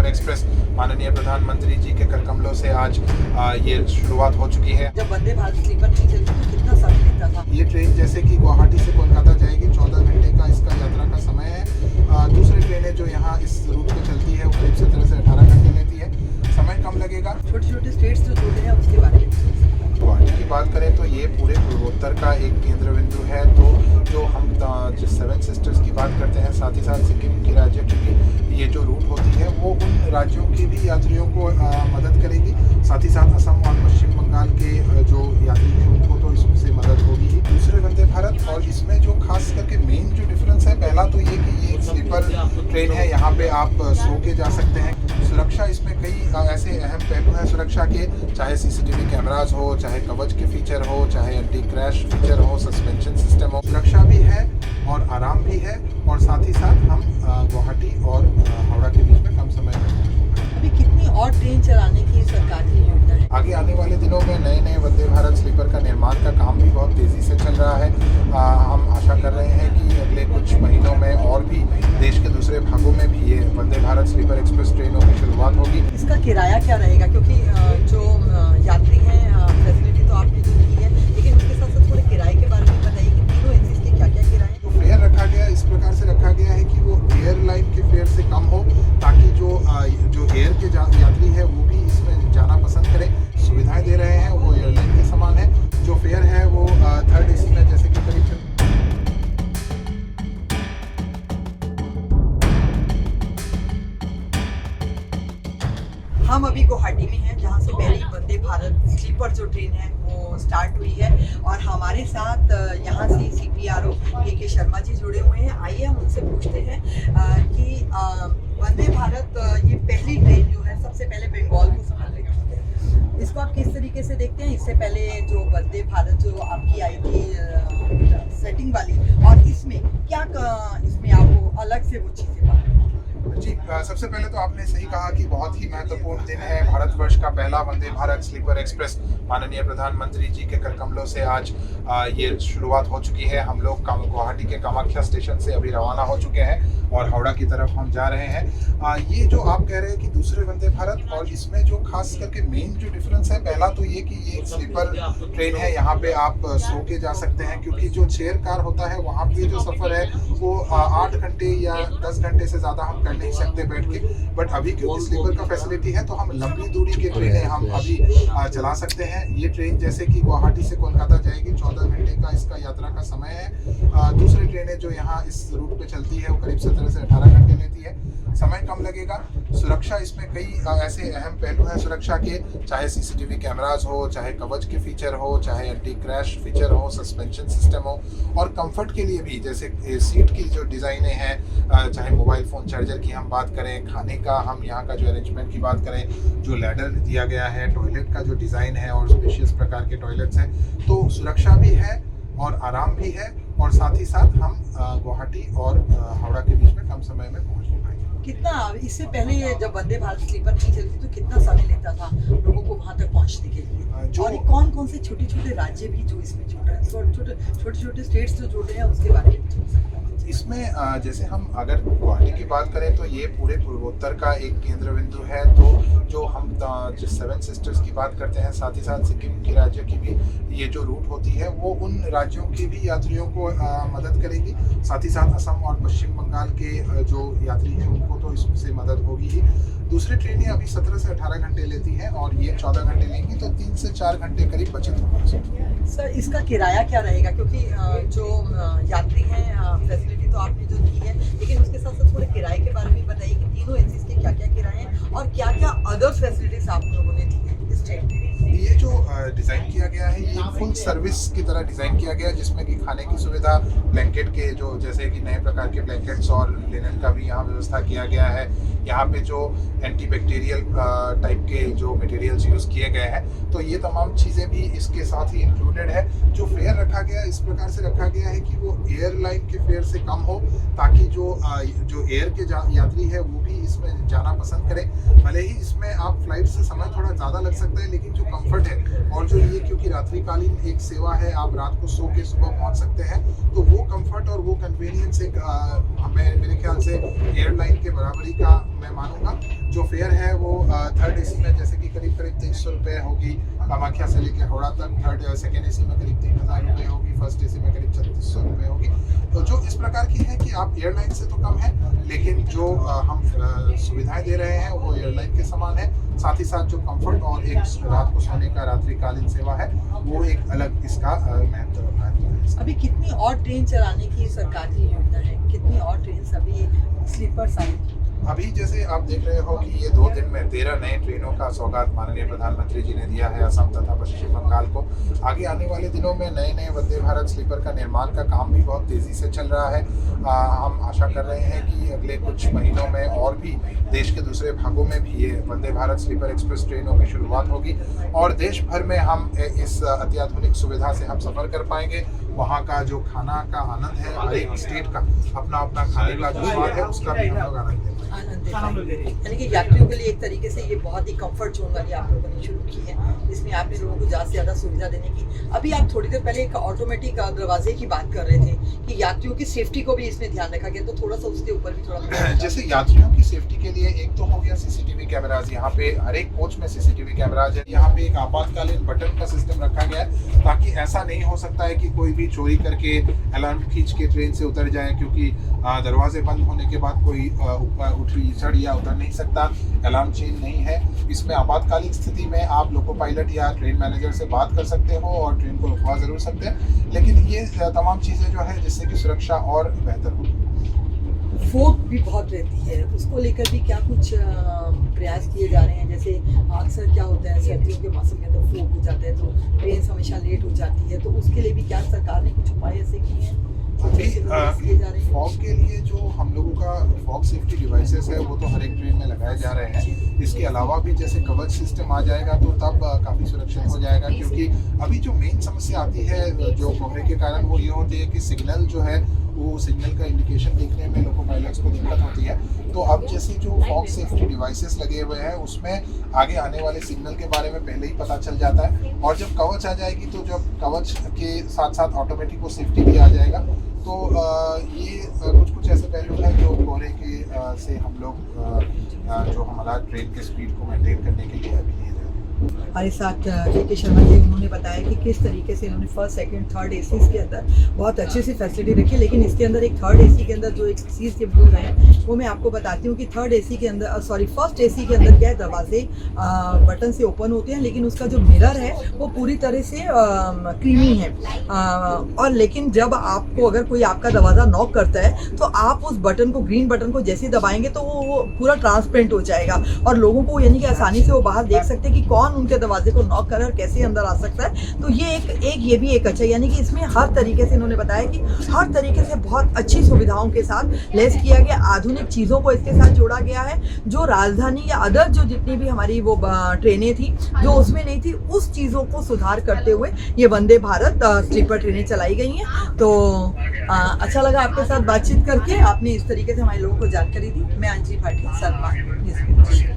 Express माननीय प्रधानमंत्री जी के कर कमलों से आज ये शुरुआत हो चुकी है। जब वंदे भारत स्लीपर नहीं चलती तो कितना समय लेता था? ये ट्रेन जैसे कि गुवाहाटी से कोलकाता जाएगी, 14 घंटे का इसका यात्रा का समय है। दूसरी ट्रेनें जो यहाँ इस रूट पे चलती है वो करीब 17 से 18 घंटे लेती है, समय कम लगेगा। छोटे छोटे स्टेट्स जो जुड़े हैं उसके बारे में गुवाहाटी की बात करें तो ये पूरे पूर्वोत्तर का एक केंद्र बिंदु है। तो जो हम जो 7 सिस्टर्स की बात करते हैं, साथ ही साथ सिक्किम की राज्य की भी ये जो रूट होती है वो उन राज्यों के भी यात्रियों को मदद करेगी। साथ ही साथ असम और पश्चिम बंगाल के जो यात्री हैं उनको तो इससे मदद होगी ही। दूसरे वंदे भारत और इसमें जो खास करके मेन जो डिफरेंस है, पहला तो ये कि ये एक स्लीपर ट्रेन है, यहाँ पे आप सो के जा सकते हैं। सुरक्षा इसमें कई ऐसे अहम पहलू हैं सुरक्षा के, चाहे सीसीटीवी कैमराज हो, चाहे कवच के फीचर हो, चाहे एंटी क्रैश फीचर हो, सस्पेंशन सिस्टम हो। सुरक्षा भी है और आराम भी है, और साथ ही साथ हम गुवाहाटी और हावड़ा के बीच में कम समय में पहुँच। अभी कितनी और ट्रेन चलाने की सरकार की योजना है? आगे आने वाले दिनों में नए वंदे भारत स्लीपर का निर्माण का काम भी बहुत तेज़ी से चल रहा है। हम आशा कर रहे हैं कि अगले कुछ महीनों में और भी देश के दूसरे भागों में भी ये वंदे भारत स्लीपर एक्सप्रेस ट्रेनों की शुरुआत होगी। इसका किराया क्या रहेगा? क्योंकि जो यात्री हैं फैसिलिटी तो आपने जो दी है, लेकिन उसके साथ साथ थोड़े किराए के बारे में बताइए कि तीनों एजेंसीज के क्या क्या किराए हैं? तो फेयर रखा गया इस प्रकार से रखा गया है कि वो एयरलाइन के फेयर से कम हो, ताकि जो एयर के यात्री है वो भी इसमें जाना पसंद करें। सुविधाएं दे रहे हैं वो एयरलाइन के समान है। जो फेयर है वो थर्ड एसी में जैसे कि करीब हम अभी गुवाहाटी में हैं, जहां से पहली वंदे भारत स्लीपर जो ट्रेन है वो स्टार्ट हुई है, और हमारे साथ यहां से CPRO के शर्मा जी जुड़े हुए हैं। आइए हम उनसे पूछते हैं कि वंदे भारत ये पहली ट्रेन जो है सबसे पहले बंगाल को संभाल रही है, इसको आप किस तरीके से देखते हैं? इससे पहले जो वंदे भारत जो आपकी आई थी सेटिंग वाली, और इसमें क्या इसमें आपको अलग से वो चीज़ें बात? जी, सबसे पहले तो आपने सही कहा कि बहुत ही महत्वपूर्ण दिन है। भारतवर्ष का पहला वंदे भारत स्लीपर एक्सप्रेस माननीय प्रधानमंत्री जी के कर कमलों से आज ये शुरुआत हो चुकी है। हम लोग गुवाहाटी के कामाख्या स्टेशन से अभी रवाना हो चुके हैं और हावड़ा की तरफ हम जा रहे हैं। ये जो आप कह रहे हैं कि दूसरे वंदे भारत और इसमें जो खास करके मेन जो डिफरेंस है, पहला तो ये कि ये एक स्लीपर ट्रेन है, यहाँ पे आप सो के जा सकते हैं। क्योंकि जो चेयर कार होता है वहाँ पे जो सफ़र है वो 8 घंटे या 10 घंटे से ज़्यादा हम कर नहीं सकते बैठ के। बट अभी क्योंकि स्लीपर का फैसिलिटी है तो हम लंबी दूरी की ट्रेनें हम अभी चला सकते हैं। ये ट्रेन जैसे कि गुवाहाटी से कोलकाता जाएगी, 14 घंटे का इसका यात्रा का समय है। दूसरी ट्रेनें जो यहाँ इस रूट पे चलती है वो करीब 17 से 18 घंटे लेती है, समय कम लगेगा। सुरक्षा इसमें कई ऐसे अहम पहलू हैं सुरक्षा के, चाहे सीसीटीवी कैमराज हो, चाहे कवच के फीचर हो, चाहे एंटी क्रैश फीचर हो, सस्पेंशन सिस्टम हो, और कंफर्ट के लिए भी जैसे सीट की जो डिज़ाइनें हैं, चाहे मोबाइल फ़ोन चार्जर की हम बात करें, खाने का हम यहाँ का जो अरेंजमेंट की बात करें, जो लैडर दिया गया है, टॉयलेट का जो डिज़ाइन है और स्पेशियस प्रकार के टॉयलेट्स हैं, तो सुरक्षा भी है और आराम भी है, और साथ ही साथ हम गुवाहाटी और हावड़ा के बीच में कम समय में पहुँच पाएंगे। कितना इससे पहले जब वंदे भारत स्लीपर नहीं चलती तो कितना समय लेता था लोगों को वहां तक पहुंचने के लिए? और कौन कौन से छोटे छोटे राज्य भी जो इसमें जुड़ रहे हैं, छोटे छोटे स्टेट्स जो जुड़ रहे हैं उसके बारे में पूछ सकते हैं? इसमें जैसे हम अगर गुवाहाटी की बात करें तो ये पूरे पूर्वोत्तर का एक केंद्र बिंदु है। तो जो हम जो 7 सिस्टर्स की बात करते हैं, साथ ही साथ सिक्किम की राज्य की भी ये जो रूट होती है वो उन राज्यों के भी यात्रियों को मदद करेगी। साथ ही साथ असम और पश्चिम बंगाल के जो यात्री हैं उनको तो इससे मदद होगी ही। दूसरी ट्रेनें अभी 17 से 18 घंटे लेती हैं और ये 14 घंटे लेंगी, तो 3 से 4 घंटे करीब बचत होगी। सर, इसका किराया क्या रहेगा? क्योंकि जो यात्री हैं फैसिलिटी तो आपने जो दी है, लेकिन उसके साथ साथ थोड़े किराए के बारे में बताइए कि तीनों एजेंसीज के क्या क्या किराए हैं और क्या क्या अदर फैसिलिटीज आप लोगों ने दी है इस ट्रेन में? ये जो डिज़ाइन किया गया है ये फुल सर्विस की तरह डिज़ाइन किया गया है, जिसमें कि खाने की सुविधा, ब्लैंकेट के जो जैसे कि नए प्रकार के ब्लैंकेट्स और लिनन का भी यहाँ व्यवस्था किया गया है। यहाँ पे जो एंटीबैक्टीरियल टाइप के जो मटेरियल्स यूज़ किए गए हैं, तो ये तमाम चीज़ें भी इसके साथ ही इंक्लूडेड है। जो फेयर रखा गया इस प्रकार से रखा गया है कि वो एयरलाइन के फेयर से कम हो, ताकि जो एयर के यात्री है वो भी इसमें जाना पसंद करें। भले ही इसमें आप फ्लाइट से समय थोड़ा ज़्यादा लग सकता है, लेकिन जो कंफर्ट है और जो ये क्योंकि रात्रिकालीन एक सेवा है, आप रात को सो के सुबह पहुंच सकते हैं, तो वो कंफर्ट और वो कन्वीनियंस एक हमें मेरे ख्याल से एयरलाइन के बराबरी का मैं मानूंगा। जो फेयर है वो थर्ड एसी में जैसे कि करीब 2300 रुपये होगी, कामाख्या से लेकर हावड़ा तक। सेकेंड एसी में करीब 3000 रुपये होगी, फर्स्ट एसी में करीब 3600 रुपये होगी। तो जो इस प्रकार की है कि आप एयरलाइन से तो कम है, लेकिन जो हम सुविधाएं दे रहे हैं वो एयरलाइन के समान है। साथ ही साथ जो कंफर्ट और एक रात को सोने का रात्रिकालीन सेवा है वो एक अलग इसका महत्व है। अभी कितनी और ट्रेन चलाने की सरकार की योजना है? कितनी और ट्रेन अभी स्लीपर्स आएंगी? अभी जैसे आप देख रहे हो कि ये 2 दिन में 13 नए ट्रेनों का सौगात माननीय प्रधानमंत्री जी ने दिया है असम तथा पश्चिम बंगाल को। आगे आने वाले दिनों में नए वंदे भारत स्लीपर का निर्माण का काम भी बहुत तेज़ी से चल रहा है। हम आशा कर रहे हैं कि अगले कुछ महीनों में और भी देश के दूसरे भागों में भी ये वंदे भारत स्लीपर एक्सप्रेस ट्रेनों की शुरुआत होगी और देश भर में हम इस अत्याधुनिक सुविधा से हम सफ़र कर पाएंगे। वहाँ का जो खाना का आनंद है, हर एक स्टेट का अपना अपना खाने का जो स्वाद है उसका भी हम लोग आनंद लेते हैं। यानी कि यात्रियों के लिए एक तरीके से ये बहुत ही कंफर्ट जोन वाली आप लोगों ने शुरू की है, इसमें आपने लोगों को ज़्यादा से ज़्यादा सुविधा देने की। अभी आप थोड़ी देर पहले एक ऑटोमेटिक दरवाजे की बात कर रहे थे कि यात्रियों की सेफ्टी को भी इसमें ध्यान रखा गया, तो थोड़ा सा उसके ऊपर भी थोड़ा जैसे यात्रियों की सेफ्टी के लिए एक तो हो गया सीसीटीवी कैमराज। यहाँ पे हर एक कोच में सीसीटीवी कैमराज है। यहाँ पे एक आपातकालीन बटन का सिस्टम रखा गया है ताकि ऐसा नहीं हो सकता है कि कोई भी चोरी करके अलार्म खींच के ट्रेन से उतर जाए, क्योंकि दरवाजे बंद होने के बाद कोई ऊपर चढ़ या उतर नहीं सकता। अलार्म चेन नहीं है। इसमें आपातकालीन स्थिति में आप लोको पायलट या ट्रेन मैनेजर से बात कर सकते हो और ट्रेन को रुकवा जरूर सकते हैं, लेकिन ये तमाम चीज़ें जो है जिससे कि सुरक्षा और बेहतर हो। फोग भी बहुत रहती है, उसको लेकर भी क्या कुछ प्रयास किए जा रहे हैं? जैसे अक्सर क्या होता है सर्दियों के मौसम में अंदर फोग हो जाता है तो ट्रेन हमेशा लेट हो जाती है, तो उसके लिए भी क्या सरकार ने कुछ उपाय ऐसे किए हैं? फॉग के लिए जो हम लोगों का फॉग सेफ्टी डिवाइसेस है वो तो हर एक ट्रेन में लगाए जा रहे हैं। इसके अलावा भी जैसे कवच सिस्टम आ जाएगा तो तब काफ़ी सुरक्षित हो जाएगा, क्योंकि अभी जो मेन समस्या आती है जो कोहरे के कारण वो ये होती है कि सिग्नल जो है वो सिग्नल का इंडिकेशन देखने में लोको पायलट्स को दिक्कत होती है। तो अब जैसे जो फॉग सेफ्टी डिवाइसेस लगे हुए हैं उसमें आगे आने वाले सिग्नल के बारे में पहले ही पता चल जाता है, और जब कवच आ जाएगी तो जब कवच के साथ साथ ऑटोमेटिक वो सेफ्टी भी आ जाएगा। तो ये कुछ ऐसे पहलू हैं जो कोहरे के से हम लोग जो हमारा ट्रेन के स्पीड को मेंटेन करने के लिए अभी लिए जा रहे हैं। हमारे साथ के शर्मा जी उन्होंने बताया कि किस तरीके से इन्होंने फर्स्ट सेकंड थर्ड एसीज के अंदर बहुत अच्छी सी फैसिलिटी रखी, लेकिन इसके अंदर एक थर्ड एसी के अंदर जो एक चीज़ के ब्लू है वो मैं आपको बताती हूँ कि थर्ड एसी के अंदर फर्स्ट एसी के अंदर क्या है, दरवाजे बटन से ओपन होते हैं, लेकिन उसका जो मिरर है वो पूरी तरह से क्रीमी है। और लेकिन जब आपको अगर कोई आपका दरवाज़ा नॉक करता है तो आप उस बटन को, ग्रीन बटन को जैसे दबाएंगे तो वो पूरा ट्रांसपेरेंट हो जाएगा और लोगों को यानी कि आसानी से वो बाहर देख सकते हैं कि कौन उनके दरवाजे को नॉक करे और कैसे अंदर आ सकता है। तो ये ये भी एक अच्छा, यानी कि इसमें हर तरीके से इन्होंने बताया कि हर तरीके से बहुत अच्छी सुविधाओं के साथ लेस किया गया, आधुनिक चीज़ों को इसके साथ जोड़ा गया है। जो राजधानी या अदर जो जितनी भी हमारी वो ट्रेनें थी जो उसमें नहीं थी, उस चीज़ों को सुधार करते हुए ये वंदे भारत स्लीपर ट्रेनें चलाई गई हैं। तो अच्छा लगा आपके साथ बातचीत करके, आपने इस तरीके से हमारे लोगों को जानकारी दी। मैं अंजलि भाटी, शर्मा।